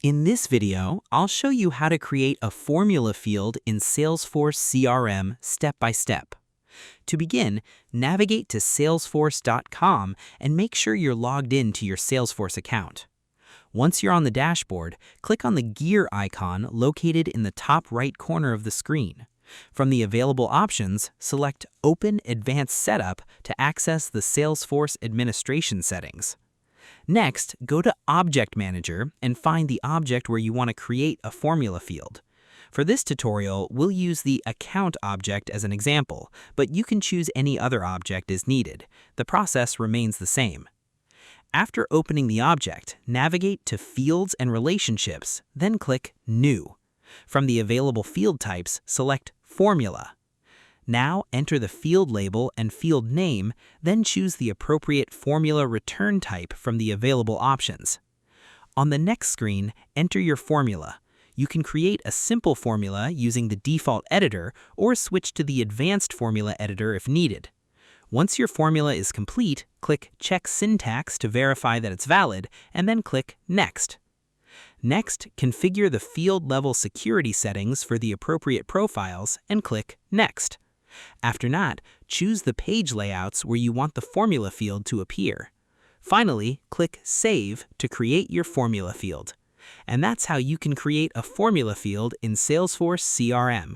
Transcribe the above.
In this video, I'll show you how to create a formula field in Salesforce CRM step by step. To begin, navigate to salesforce.com and make sure you're logged in to your Salesforce account. Once you're on the dashboard, click on the gear icon located in the top right corner of the screen. From the available options, select Open Advanced Setup to access the Salesforce administration settings. Next, go to Object Manager and find the object where you want to create a formula field. For this tutorial, we'll use the Account object as an example, but you can choose any other object as needed. The process remains the same. After opening the object, navigate to Fields and Relationships, then click New. From the available field types, select Formula. Now enter the field label and field name, then choose the appropriate formula return type from the available options. On the next screen, enter your formula. You can create a simple formula using the default editor or switch to the advanced formula editor if needed. Once your formula is complete, click Check Syntax to verify that it's valid, and then click Next. Next, configure the field-level security settings for the appropriate profiles and click Next. After that, choose the page layouts where you want the formula field to appear. Finally, click Save to create your formula field. And that's how you can create a formula field in Salesforce CRM.